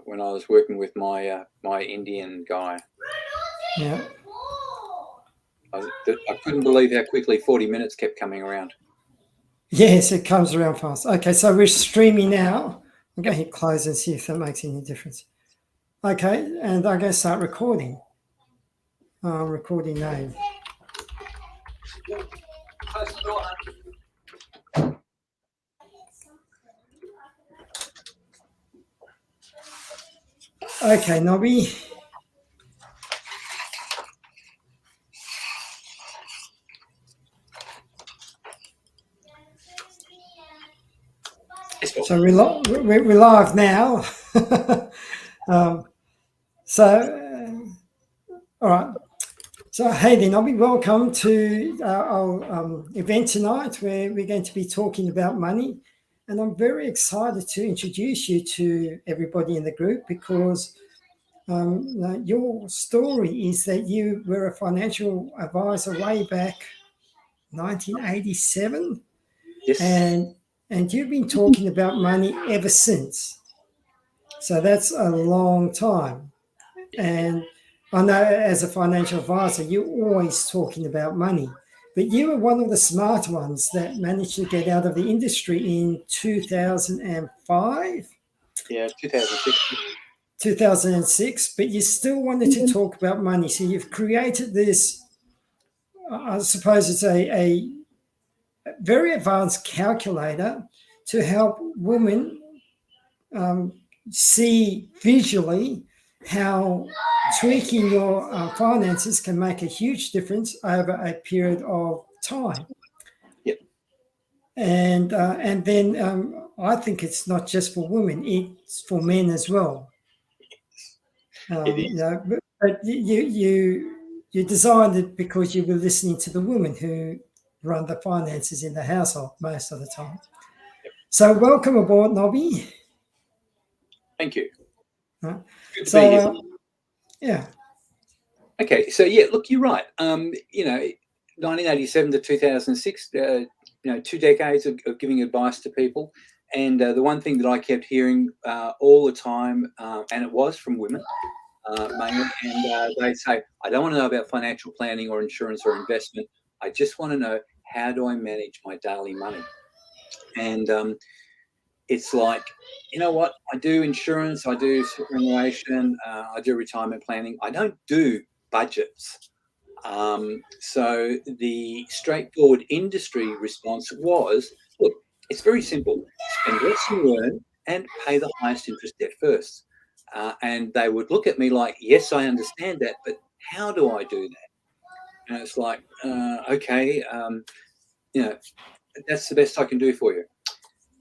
when I was working with my my Indian guy. Yeah. I couldn't believe how quickly 40 minutes kept coming around. Yes, it comes around fast. Okay, so we're streaming now. I'm going to hit close and see if that makes any difference. Okay, and I'm going to start recording. Recording name. Close the door, Okay, Nobby. So we're live now. All right. So, hey there, Nobby. Welcome to our event tonight where we're going to be talking about money. And I'm very excited to introduce you to everybody in the group because your story is that you were a financial advisor way back 1987. Yes. And you've been talking about money ever since. So that's a long time. And I know as a financial advisor, you're always talking about money. But you were one of the smart ones that managed to get out of the industry in 2005? Yeah, 2006. 2006, but you still wanted to talk about money. So you've created this, I suppose it's a very advanced calculator to help women see visually how tweaking your finances can make a huge difference over a period of time. Yep. And then I think it's not just for women; it's for men as well. But you designed it because you were listening to the women who run the finances in the household most of the time. Yep. So welcome aboard, Nobby. Thank you. Good to be here. Yeah. Okay, so yeah, look, you're right. 1987 to 2006, 2 decades of giving advice to people. And the one thing that I kept hearing all the time, and it was from women mainly, and they'd say, I don't want to know about financial planning or insurance or investment. I just want to know, how do I manage my daily money? And it's like, you know what? I do insurance, I do superannuation, I do retirement planning. I don't do budgets. So the straightforward industry response was, look, it's very simple. Spend less than you earn and pay the highest interest debt first. And they would look at me like, yes, I understand that, but how do I do that? And it's like, okay, that's the best I can do for you.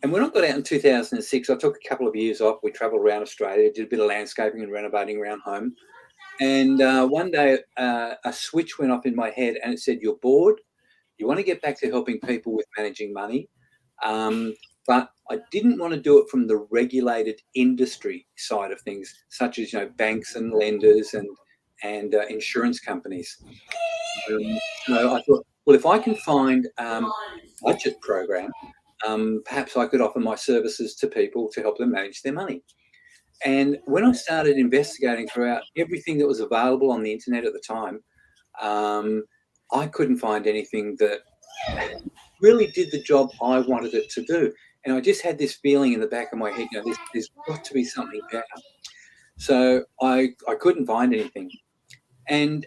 And when I got out in 2006, I took a couple of years off. We travelled around Australia, did a bit of landscaping and renovating around home. And one day a switch went off in my head and it said, you're bored. You want to get back to helping people with managing money. But I didn't want to do it from the regulated industry side of things, such as, banks and lenders and insurance companies. So I thought, well, if I can find a budget program, perhaps I could offer my services to people to help them manage their money. And when I started investigating throughout everything that was available on the internet at the time, I couldn't find anything that really did the job I wanted it to do. And I just had this feeling in the back of my head, there's got to be something better. So I couldn't find anything. And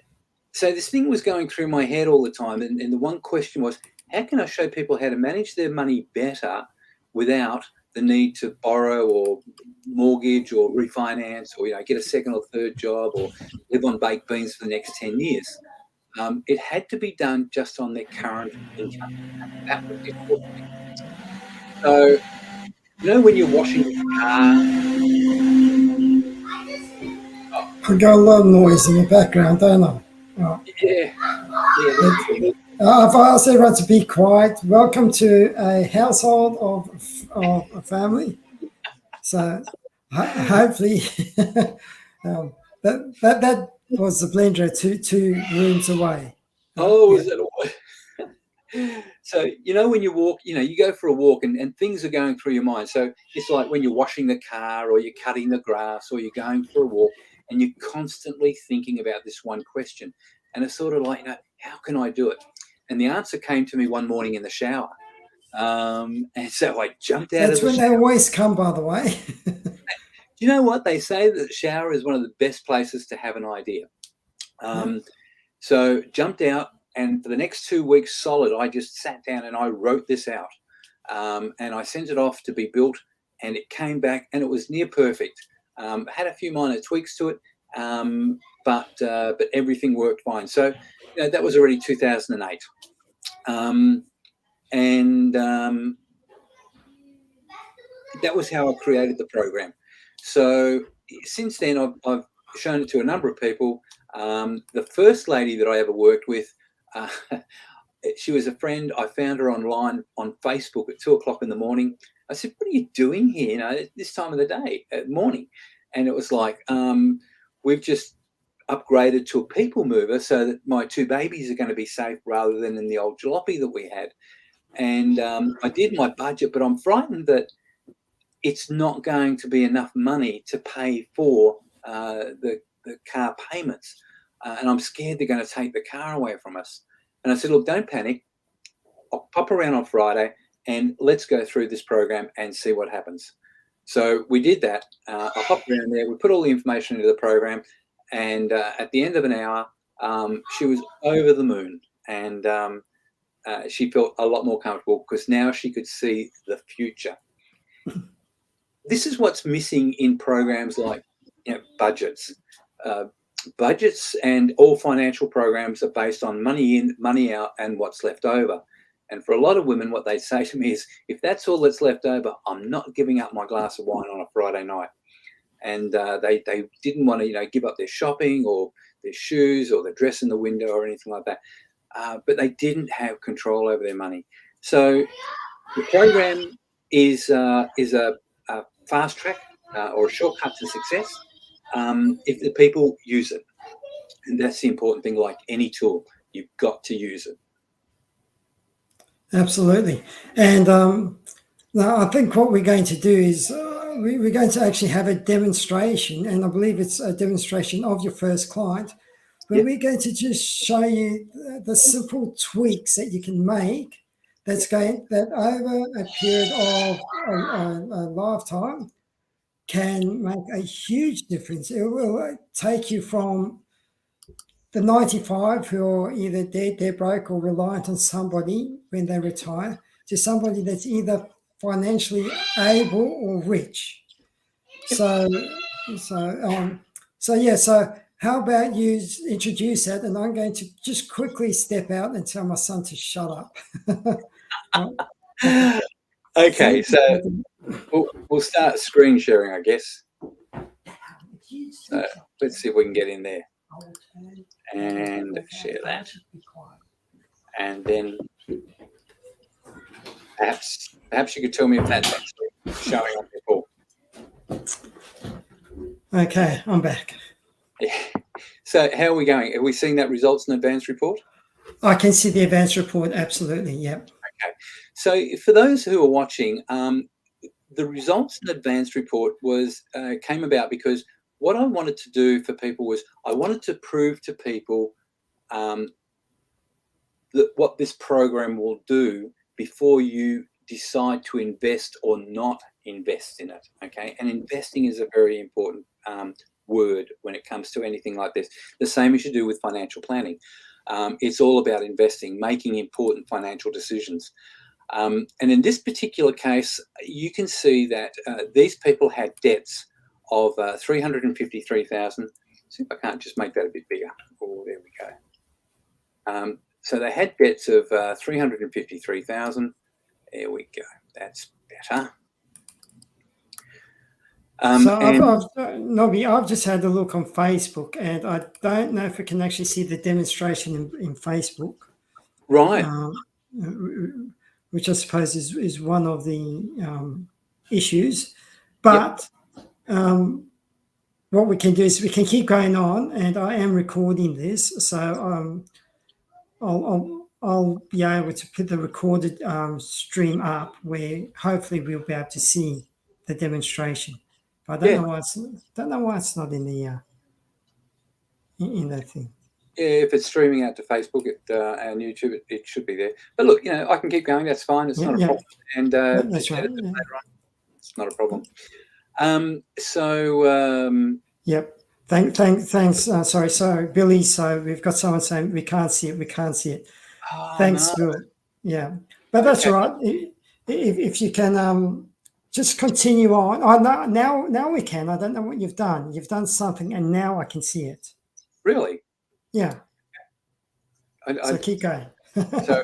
so this thing was going through my head all the time. And the one question was, how can I show people how to manage their money better without the need to borrow or mortgage or refinance or get a second or third job or live on baked beans for the next 10 years? It had to be done just on their current income. That was the important thing. So, when you're washing your car. I got a lot of noise in the background, don't I? Oh. Yeah. I've asked everyone to be quiet. Welcome to a household of a family. So hopefully that was the blender two rooms away. Oh, is that all? So, when you walk, you go for a walk and things are going through your mind. So it's like when you're washing the car or you're cutting the grass or you're going for a walk and you're constantly thinking about this one question. And it's sort of like, how can I do it? And the answer came to me one morning in the shower. And so I jumped out of That's the when shower. they always come, by the way. Do you know what? They say that the shower is one of the best places to have an idea. So jumped out, and for the next 2 weeks solid, I just sat down and I wrote this out. And I sent it off to be built, and it came back, and it was near perfect. Had a few minor tweaks to it, but everything worked fine. So that was already 2008. That was how I created the program. So since then, I've shown it to a number of people. The first lady that I ever worked with, she was a friend. I found her online on Facebook at 2:00 in the morning. I said, "What are you doing here? This time of the day, morning?" And it was like, "We've just upgraded to a people mover so that my 2 babies are going to be safe rather than in the old jalopy that we had." And I did my budget, but I'm frightened that it's not going to be enough money to pay for the car payments. And I'm scared they're going to take the car away from us. And I said, "Look, don't panic. I'll pop around on Friday and let's go through this program and see what happens." So we did that. I popped around there. We put all the information into the program. And at the end of an hour, she was over the moon. And she felt a lot more comfortable because now she could see the future. This is what's missing in programs like budgets. Budgets and all financial programs are based on money in, money out, and what's left over. And for a lot of women, what they say to me is, "If that's all that's left over, I'm not giving up my glass of wine on a Friday night." And they didn't want to give up their shopping or their shoes or the dress in the window or anything like that. But they didn't have control over their money. So the program is a fast track or a shortcut to success if the people use it. And that's the important thing. Like any tool, you've got to use it. Absolutely. And now I think what we're going to do is we're going to actually have a demonstration, and I believe it's a demonstration of your first client, but Yep. we're going to just show you the simple tweaks that you can make that over a period of a lifetime can make a huge difference. It will take you from the 95 who are either dead, they're broke, or reliant on somebody when they retire, to somebody that's either financially able or rich. So how about you introduce that, and I'm going to just quickly step out and tell my son to shut up. Okay, so we'll start screen sharing, I guess. So let's see if we can get in there and share that. And then perhaps you could tell me if that's actually showing up before. Okay, I'm back. Yeah. So how are we going? Are we seeing that results and advanced report? I can see the advanced report, absolutely, yep. Okay. So for those who are watching, the results and advanced report came about because what I wanted to do for people was I wanted to prove to people that what this program will do before you decide to invest or not invest in it. Okay, and investing is a very important word when it comes to anything like this. The same as you do with financial planning. It's all about investing, making important financial decisions. And in this particular case, you can see that these people had debts of $353,000. See if I can't just make that a bit bigger. Oh, there we go. So they had debts of $353,000. There we go. That's better. Nobby, I've just had a look on Facebook, and I don't know if we can actually see the demonstration in Facebook. Right. Which I suppose is one of the issues. But what we can do is we can keep going on, and I am recording this, so I'll be able to put the recorded stream up where hopefully we'll be able to see the demonstration. But I Yeah. don't know why it's not in the in that thing. Yeah, if it's streaming out to Facebook and YouTube, it should be there. But look, I can keep going. That's fine. It's not a problem. And That's right. edit it later on. It's not a problem. Yep. Thanks. Sorry, Billy. So we've got someone saying we can't see it. We can't see it. Oh, Thanks, no. Bill. Yeah, but that's Okay. all right. If you can just continue on. Oh, now we can. I don't know what you've done. You've done something, and now I can see it. Really? Yeah. So I, keep going. so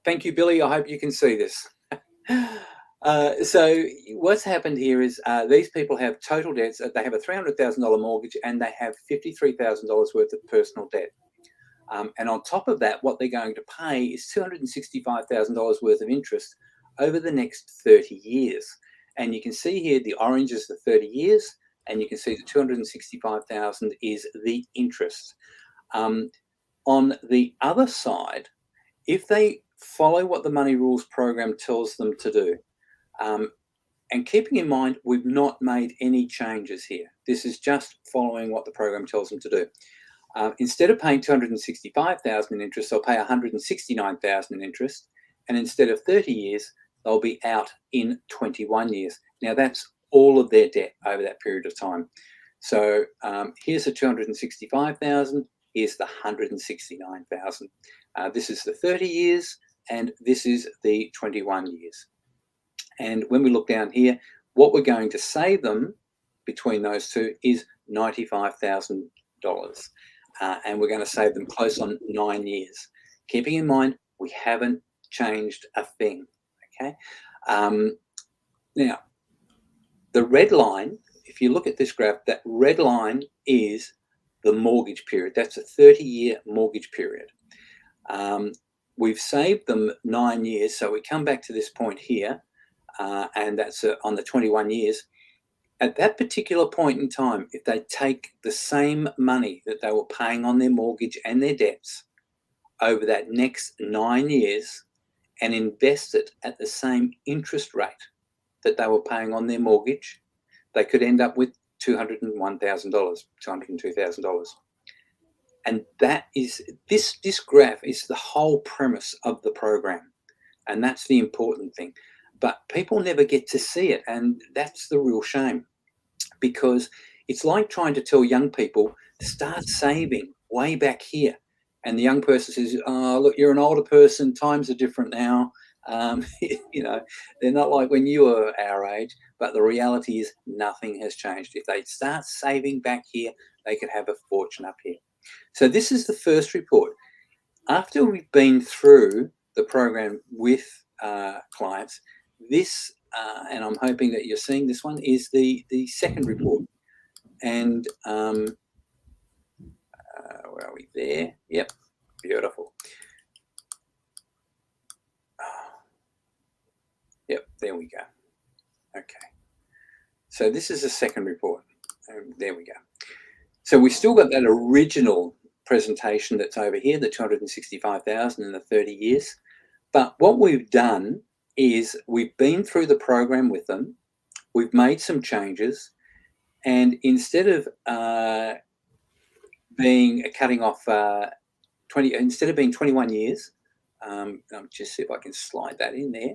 thank you, Billy. I hope you can see this. So what's happened here is these people have total debts. They have a $300,000 mortgage and they have $53,000 worth of personal debt. And on top of that, what they're going to pay is $265,000 worth of interest over the next 30 years. And you can see here the orange is the 30 years, and you can see the $265,000 is the interest. On the other side, if they follow what the Money Rules program tells them to do, and keeping in mind, we've not made any changes here. This is just following what the program tells them to do. Instead of paying $265,000 in interest, they'll pay $169,000 in interest, and instead of 30 years, they'll be out in 21 years. Now that's all of their debt over that period of time. So here's the $265,000. Here's the $169,000. This is the 30 years, and this is the 21 years. And when we look down here, what we're going to save them between those two is $95,000. And we're going to save them close on 9 years. Keeping in mind, we haven't changed a thing. Okay. Now, the red line, if you look at this graph, that red line is the mortgage period. That's a 30-year mortgage period. We've saved them 9 years. So we come back to this point here, and that's on the 21 years. At that particular point in time, if they take the same money that they were paying on their mortgage and their debts over that next 9 years and invest it at the same interest rate that they were paying on their mortgage, they could end up with $201,000, $202,000. And that is, this graph is the whole premise of the program. And that's the important thing. But people never get to see it. And that's the real shame, because it's like trying to tell young people, start saving way back here. And the young person says, oh, look, you're an older person. Times are different now. They're not like when you were our age. But the reality is nothing has changed. If they start saving back here, they could have a fortune up here. So this is the first report. After we've been through the program with clients, this, and I'm hoping that you're seeing this one, is the second report. And where are we there? Yep, beautiful. Yep, there we go. Okay. So this is the second report. There we go. So we've still got that original presentation that's over here, the 265,000 in the 30 years. But what we've done is we've been through the program with them. We've made some changes. And instead of cutting off instead of being 21 years, I'll just see if I can slide that in there.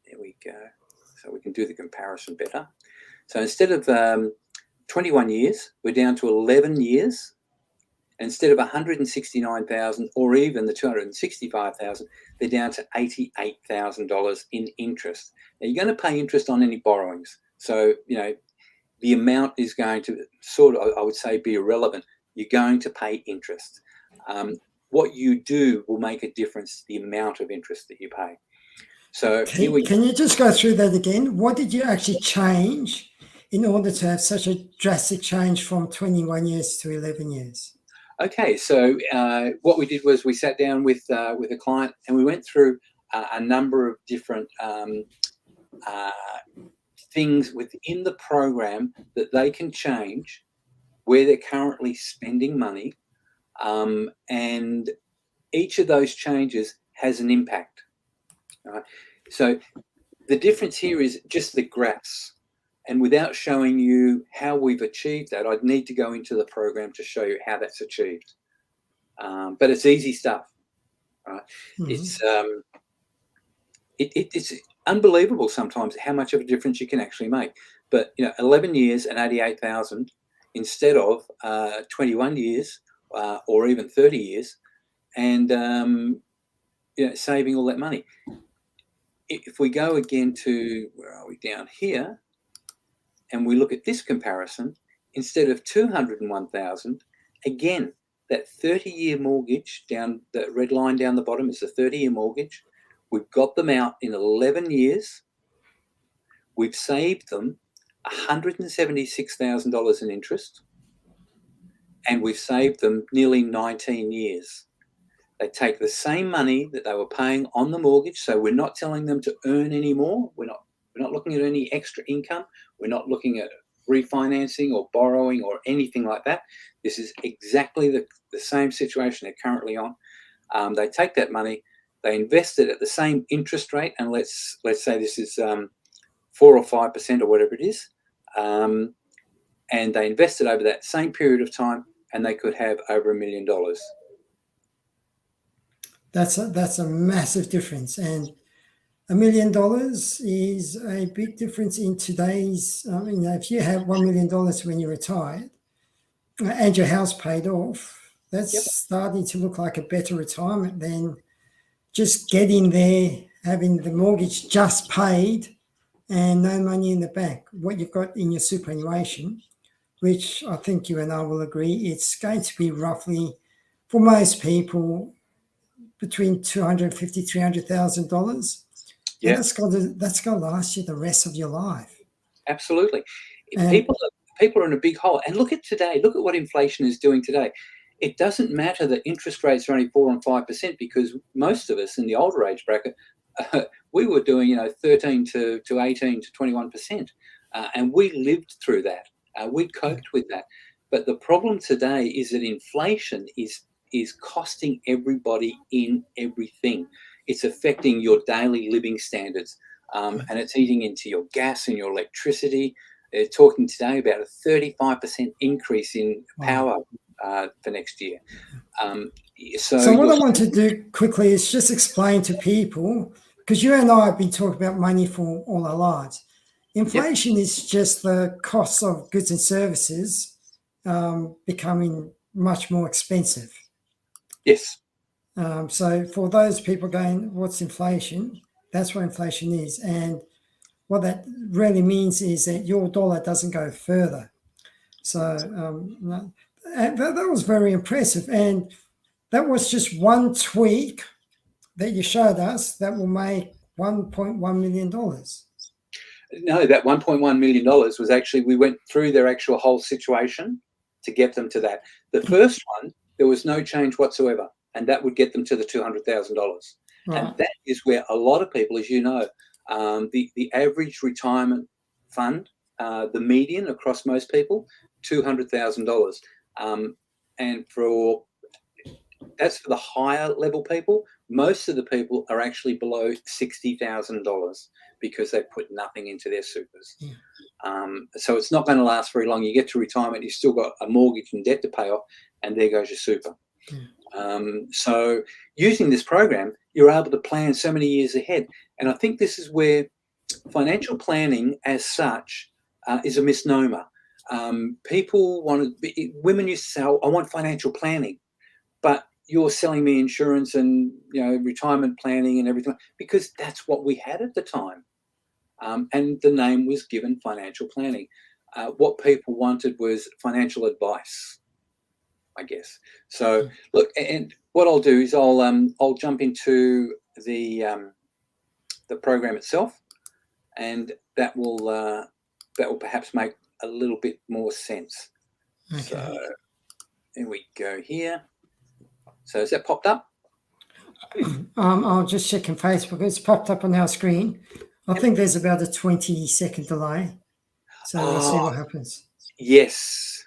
There we go. So we can do the comparison better. So instead of 21 years, we're down to 11 years. Instead of 169,000 or even the 265,000, they're down to $88,000 in interest. Now you're going to pay interest on any borrowings. So, the amount is going to sort of, I would say, be irrelevant. You're going to pay interest. What you do will make a difference to the amount of interest that you pay. So can you just go through that again? What did you actually change in order to have such a drastic change from 21 years to 11 years? Okay, so what we did was we sat down with a client and we went through a number of different things within the program that they can change, where they're currently spending money, And each of those changes has an impact. Right? So the difference here is just the graphs. And without showing you how we've achieved that, I'd need to go into the program to show you how that's achieved. But it's easy stuff. Right? Mm-hmm. It's unbelievable sometimes how much of a difference you can actually make. But 11 years and 88,000 instead of 21 years or even 30 years, and saving all that money. If we go again to, where are we, down here, and we look at this comparison, instead of 201,000, again, that 30-year mortgage, down the red line down the bottom is the 30-year mortgage. We've got them out in 11 years. We've saved them $176,000 in interest, and we've saved them nearly 19 years. They take the same money that they were paying on the mortgage, so we're not telling them to earn any more. We're not looking at any extra income. We're not looking at refinancing or borrowing or anything like that. This is exactly the same situation they're currently on. They take that money, they invest it at the same interest rate, and let's say this is 4 or 5% or whatever it is, and they invest it over that same period of time, and they could have over $1 million. That's a massive difference, and $1 million is a big difference in today's. If you have $1 million when you're retired and your house paid off, that's starting to look like a better retirement than just getting there, having the mortgage just paid and no money in the bank. What you've got in your superannuation, which I think you and I will agree, it's going to be roughly, for most people, between $250,000, $300,000. Yeah, that's got to last you the rest of your life. Absolutely. People are in a big hole. And look at today. Look at what inflation is doing today. It doesn't matter that interest rates are only 4 and 5%, because most of us in the older age bracket, we were doing 13 to 18 to 21%, and we lived through that. We coped with that. But the problem today is that inflation is costing everybody in everything. It's affecting your daily living standards, and it's eating into your gas and your electricity. They're talking today about a 35% increase in power for next year. So what I want to do quickly is just explain to people, because you and I have been talking about money for all our lives. Inflation is just the cost of goods and services becoming much more expensive. Yes. So for those people going, what's inflation? That's what inflation is. And what that really means is that your dollar doesn't go further. So that was very impressive. And that was just one tweak that you showed us that will make $1.1 million. No, that $1.1 million was actually, we went through their actual whole situation to get them to that. The first one, there was no change whatsoever, and that would get them to the $200,000. Right. And that is where a lot of people, as you know, the average retirement fund, the median across most people, $200,000. And that's for the higher level people. Most of the people are actually below $60,000 because they put nothing into their supers. Yeah. So it's not going to last very long. You get to retirement, you've still got a mortgage and debt to pay off, and there goes your super. Yeah. So using this program, you're able to plan so many years ahead. And I think this is where financial planning as such is a misnomer. Women used to say, I want financial planning, but you're selling me insurance and retirement planning and everything, because that's what we had at the time. And the name was given financial planning. What people wanted was financial advice, I guess. So look, and what I'll do is I'll jump into the program itself, and that will perhaps make a little bit more sense. Okay. So here we go here. So has that popped up? I'll just check in Facebook. It's popped up on our screen. I think there's about a 20-second delay. So we'll see what happens. Yes.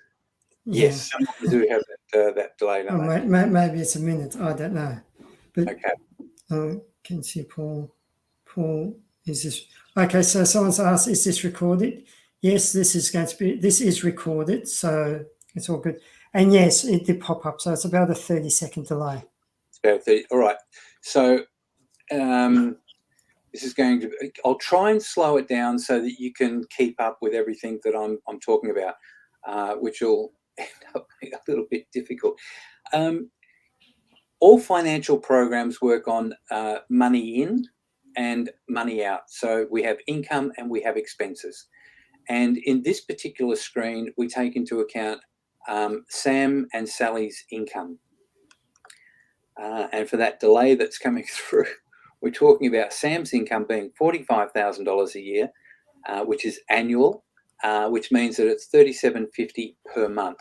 Yeah. Yes, some of them do have that delay, Oh, don't they? maybe it's a minute. I don't know. But Okay. can see Paul. Paul, is this okay? So someone's asked, is this recorded? Yes, this is recorded, so it's all good. And yes, it did pop up, so it's about a 30-second delay. It's about 30. All right. So this is going to be, I'll try and slow it down so that you can keep up with everything that I'm talking about, which will end up being a little bit difficult. All financial programs work on money in and money out. So we have income and we have expenses. And in this particular screen, we take into account Sam and Sally's income. And for that delay that's coming through, we're talking about Sam's income being $45,000 a year, which is annual, which means that it's $37.50 per month.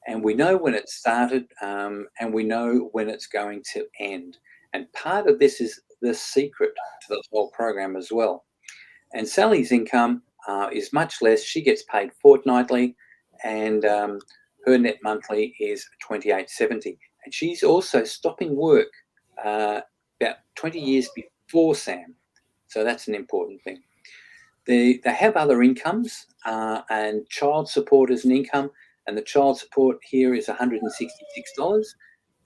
And we know when it started, and we know when it's going to end. And part of this is the secret to the whole program as well. And Sally's income is much less. She gets paid fortnightly, and her net monthly is $28.70. And she's also stopping work about 20 years before Sam. So that's an important thing. They have other incomes, and child support is an income, and the child support here is $166.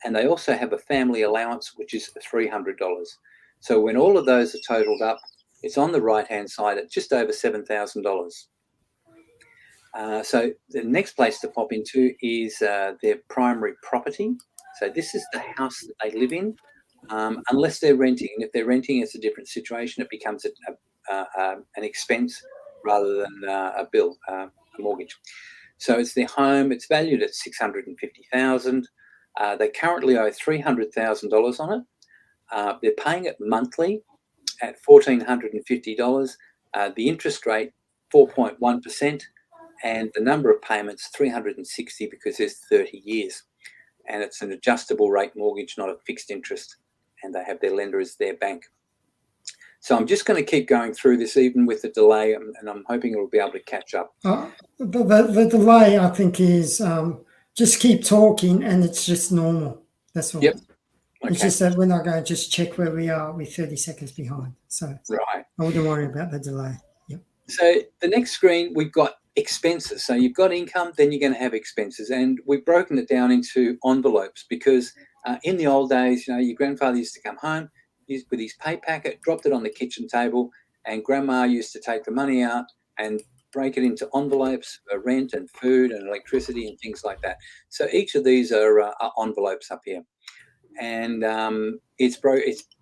And they also have a family allowance, which is $300. So when all of those are totaled up, it's on the right-hand side at just over $7,000. So the next place to pop into is their primary property. So this is the house that they live in, unless they're renting. And if they're renting, it's a different situation. It becomes an expense rather than a bill, a mortgage. So it's their home. It's valued at $650,000. They currently owe $300,000 on it. They're paying it monthly at $1,450. The interest rate 4.1%, and the number of payments 360 because there's 30 years, and it's an adjustable rate mortgage, not a fixed interest, and they have their lender as their bank. So I'm just going to keep going through this even with the delay, and I'm hoping it'll be able to catch up. The delay, I think, is just keep talking, and it's just normal. That's all. Yep. Okay. It's just that we're not going to just check where we are. We're 30 seconds behind. So right. I wouldn't worry about the delay. Yep. So the next screen, we've got expenses. So you've got income, then you're going to have expenses. And we've broken it down into envelopes because in the old days, your grandfather used to come home with his pay packet, dropped it on the kitchen table, and grandma used to take the money out and break it into envelopes for rent and food and electricity and things like that. So each of these are envelopes up here. And it's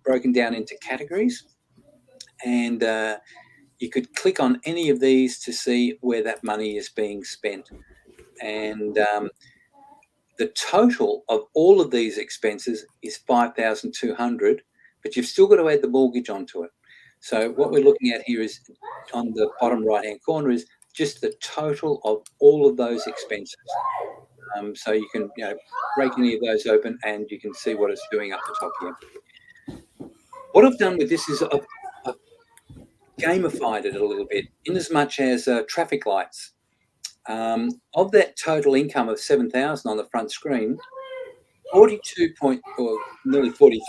broken down into categories. And you could click on any of these to see where that money is being spent. And the total of all of these expenses is $5,200, but you've still got to add the mortgage onto it. So what we're looking at here is on the bottom right-hand corner is just the total of all of those expenses. So you can break any of those open and you can see what it's doing up the top here. What I've done with this is I've gamified it a little bit in as much as traffic lights. Of that total income of $7,000 on the front screen, nearly 43%,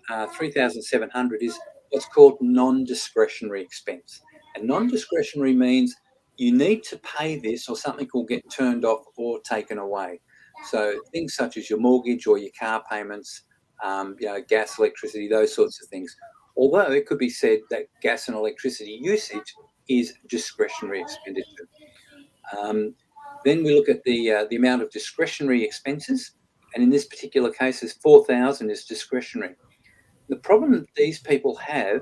$3,700 is what's called non-discretionary expense. And non-discretionary means you need to pay this or something will get turned off or taken away. So things such as your mortgage or your car payments, gas, electricity, those sorts of things. Although it could be said that gas and electricity usage is discretionary expenditure. Then we look at the amount of discretionary expenses, and in this particular case, $4,000 is discretionary. The problem that these people have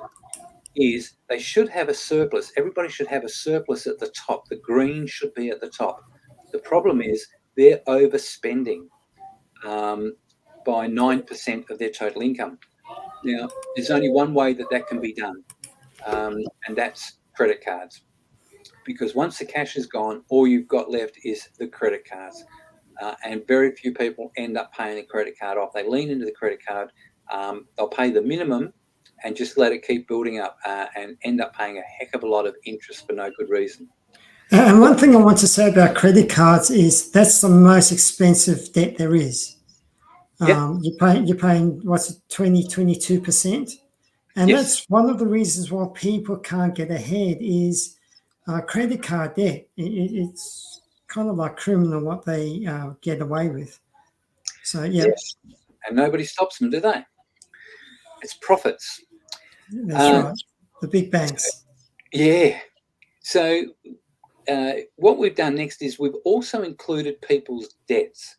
is they should have a surplus. Everybody should have a surplus at the top. The green should be at the top. The problem is they're overspending by 9% of their total income. Now, there's only one way that can be done, and that's credit cards. Because once the cash is gone, all you've got left is the credit cards. And very few people end up paying the credit card off. They lean into the credit card. They'll pay the minimum and just let it keep building up and end up paying a heck of a lot of interest for no good reason. And one thing I want to say about credit cards is that's the most expensive debt there is. Yep. You're paying what's it, 22%. And Yes. that's one of the reasons why people can't get ahead is credit card debt. It's kind of like criminal what they get away with. So, yeah, Yes. And nobody stops them, do they? It's profits. that's right. The big banks. Yeah. So what we've done next is we've also included people's debts,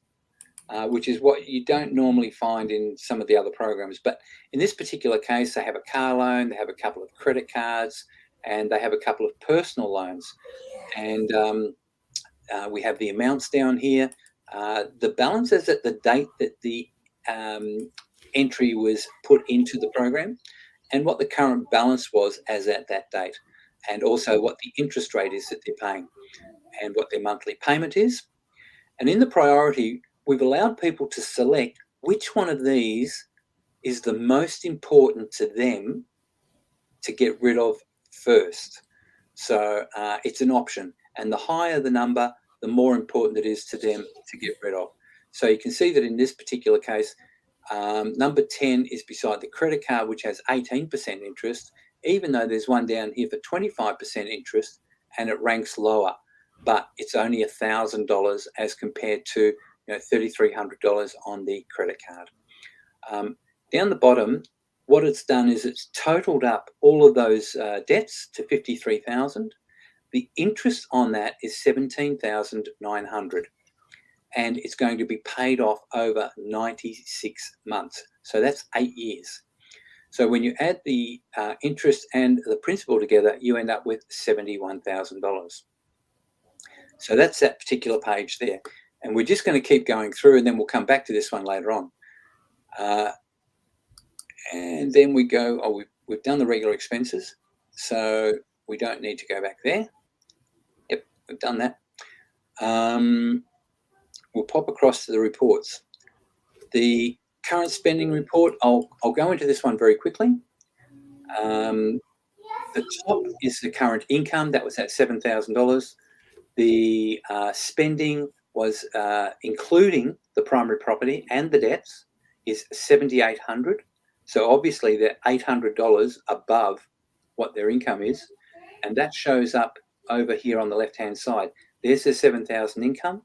which is what you don't normally find in some of the other programs. But in this particular case, they have a car loan, they have a couple of credit cards, and they have a couple of personal loans. And we have the amounts down here. The balances at the date that the entry was put into the program, and what the current balance was as at that date, and also what the interest rate is that they're paying, and what their monthly payment is. And in the priority, we've allowed people to select which one of these is the most important to them to get rid of first. So it's an option, and the higher the number, the more important it is to them to get rid of. So you can see that in this particular case, number 10 is beside the credit card, which has 18% interest, even though there's one down here for 25% interest, and it ranks lower, but it's only $1,000 as compared to $3,300 on the credit card. Down the bottom, what it's done is it's totaled up all of those debts to 53,000. The interest on that is 17,900, and it's going to be paid off over 96 months. So that's 8 years. So when you add the interest and the principal together, you end up with $71,000. So that's that particular page there. And we're just going to keep going through, and then we'll come back to this one later on. And then we go, we've done the regular expenses, so we don't need to go back there. Yep, we've done that. We'll pop across to the reports. The current spending report, I'll go into this one very quickly. The top is the current income, that was at $7,000. The spending was including the primary property and the debts is $7,800. So obviously they're $800 above what their income is, and that shows up over here on the left-hand side. There's the 7,000 income,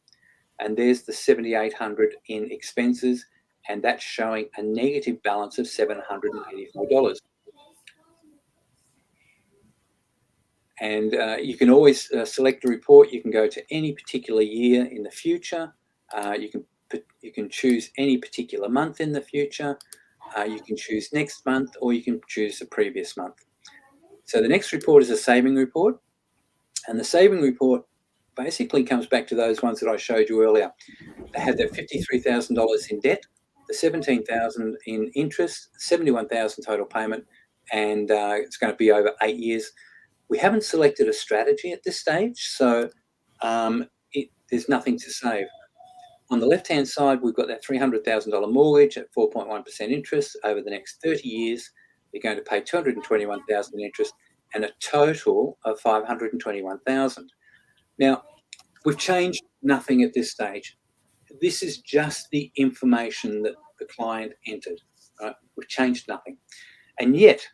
and there's the 7,800 in expenses, and that's showing a negative balance of $784. And you can always select a report. You can go to any particular year in the future. You can choose any particular month in the future. You can choose next month, or you can choose the previous month. So the next report is a saving report. And the saving report basically comes back to those ones that I showed you earlier. They had that $53,000 in debt, the $17,000 in interest, $71,000 total payment, and it's going to be over 8 years. We haven't selected a strategy at this stage, so there's nothing to save. On the left-hand side, we've got that $300,000 mortgage at 4.1% interest over the next 30 years. They're going to pay $221,000 in interest and a total of $521,000. Now, we've changed nothing at this stage. This is just the information that the client entered. Right? We've changed nothing. And yet,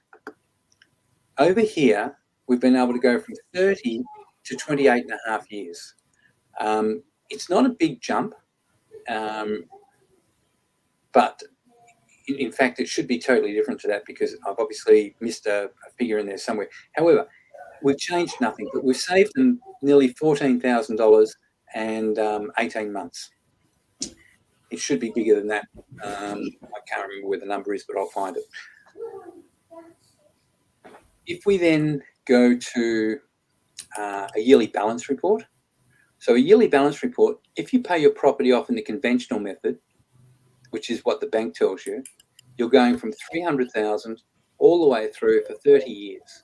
over here, we've been able to go from 30 to 28 and a half years. It's not a big jump. But in fact, it should be totally different to that, because I've obviously missed a figure in there somewhere. However, we've changed nothing, but we've saved them nearly $14,000 and 18 months. It should be bigger than that. I can't remember where the number is, but I'll find it. If we then go to a yearly balance report, so a yearly balance report, if you pay your property off in the conventional method, which is what the bank tells you, you're going from $300,000 all the way through for 30 years.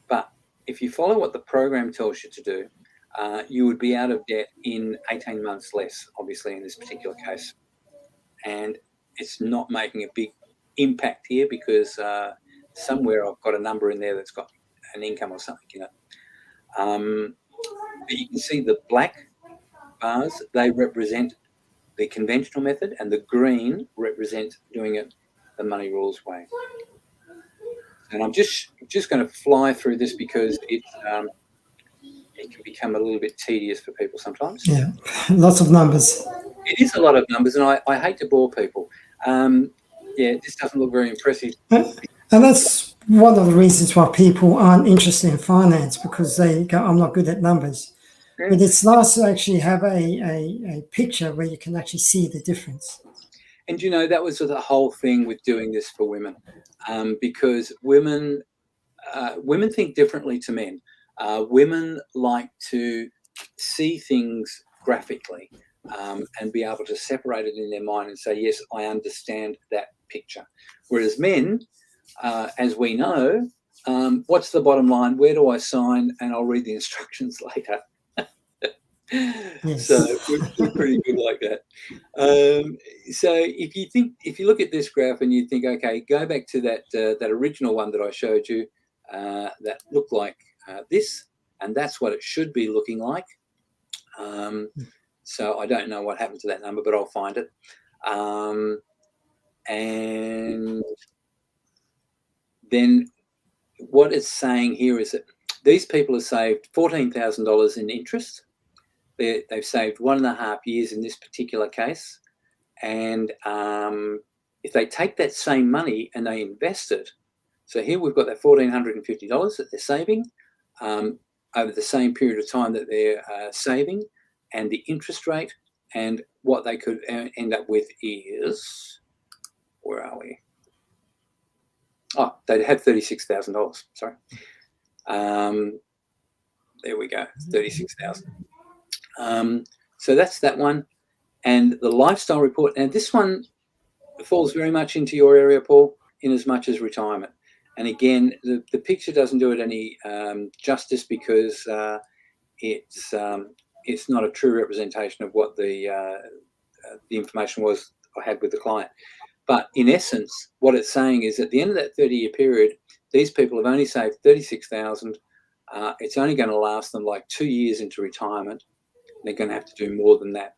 But if you follow what the program tells you to do, you would be out of debt in 18 months less, obviously, in this particular case. And it's not making a big impact here, because somewhere I've got a number in there that's got an income or something in it. But you can see the black bars, they represent the conventional method, and the green represent doing it the money rules way. And I'm just going to fly through this because it can become a little bit tedious for people sometimes. Yeah, lots of numbers. It is a lot of numbers, and I hate to bore people. This doesn't look very impressive. And that's one of the reasons why people aren't interested in finance, because they go, I'm not good at numbers. Yeah. But it's nice to actually have a picture where you can actually see the difference. And, that was the whole thing with doing this for women, because women think differently to men. Women like to see things graphically and be able to separate it in their mind and say, yes, I understand that picture. Whereas men, as we know, what's the bottom line? Where do I sign? And I'll read the instructions later. Yes. So we're pretty good like that. So if you look at this graph and you think, okay, go back to that original one that I showed you that looked like this, and that's what it should be looking like. So I don't know what happened to that number, but I'll find it. And then what it's saying here is that these people have saved $14,000 in interest. They've saved 1.5 years in this particular case. And if they take that same money and they invest it, so here we've got that $1,450 that they're saving over the same period of time that they're saving, and the interest rate, and what they could end up with is, where are we? Oh, they'd have $36,000. Sorry. There we go, 36,000. So that's that one. And the lifestyle report, and this one falls very much into your area, Paul, in as much as retirement. And again, the picture doesn't do it any justice, because it's not a true representation of what the information was I had with the client. But in essence, what it's saying is at the end of that 30-year period, these people have only saved $36,000. It's only going to last them like 2 years into retirement. They're going to have to do more than that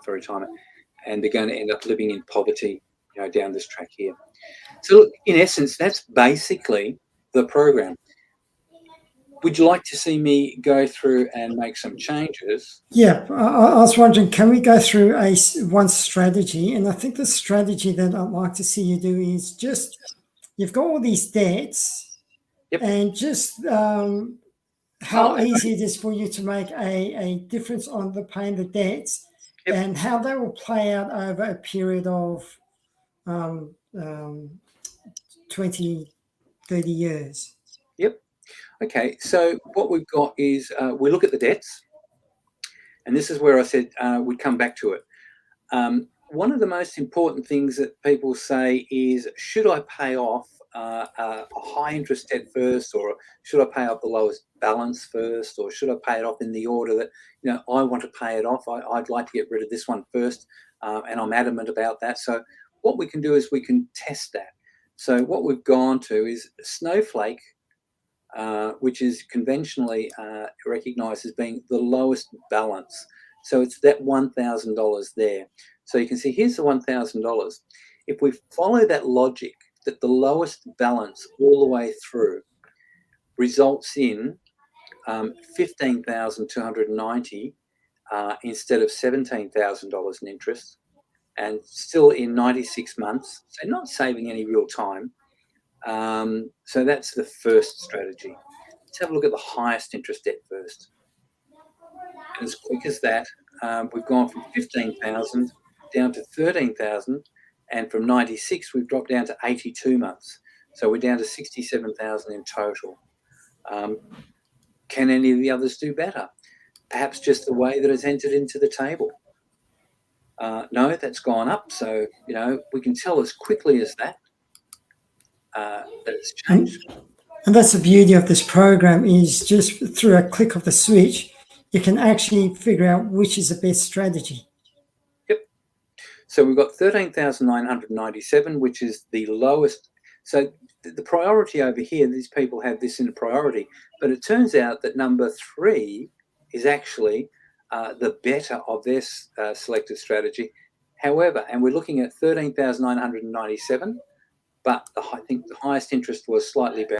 for retirement, and they're going to end up living in poverty, down this track here. So, look, in essence, that's basically the program. Would you like to see me go through and make some changes? Yeah, I was wondering, can we go through one strategy? And I think the strategy that I'd like to see you do is just, you've got all these debts, yep, and just how easy it is for you to make a difference on the paying the debts, yep, and how they will play out over a period of 20, 30 years. Yep. Okay, so what we've got is we look at the debts, and this is where I said we'd come back to it. One of the most important things that people say is, should I pay off a high interest debt first, or should I pay off the lowest balance first, or should I pay it off in the order that I want to pay it off? I'd like to get rid of this one first, and I'm adamant about that. So what we can do is we can test that. So what we've gone to is Snowflake, which is conventionally recognised as being the lowest balance. So it's that $1,000 there. So you can see here's the $1,000. If we follow that logic, that the lowest balance all the way through results in $15,290 instead of $17,000 in interest, and still in 96 months, so not saving any real time. So that's the first strategy. Let's have a look at the highest interest debt first. And as quick as that, we've gone from 15,000 down to 13,000, and from 96 we've dropped down to 82 months. So we're down to 67,000 in total. Can any of the others do better? Perhaps just the way that it's entered into the table. No, that's gone up. So, we can tell as quickly as that it's changed. And that's the beauty of this program, is just through a click of the switch, you can actually figure out which is the best strategy. Yep. So we've got 13,997, which is the lowest. So the priority over here, these people have this in a priority, but it turns out that number 3 is actually the better of their selected strategy. However, and we're looking at 13,997, but I think the highest interest was slightly better.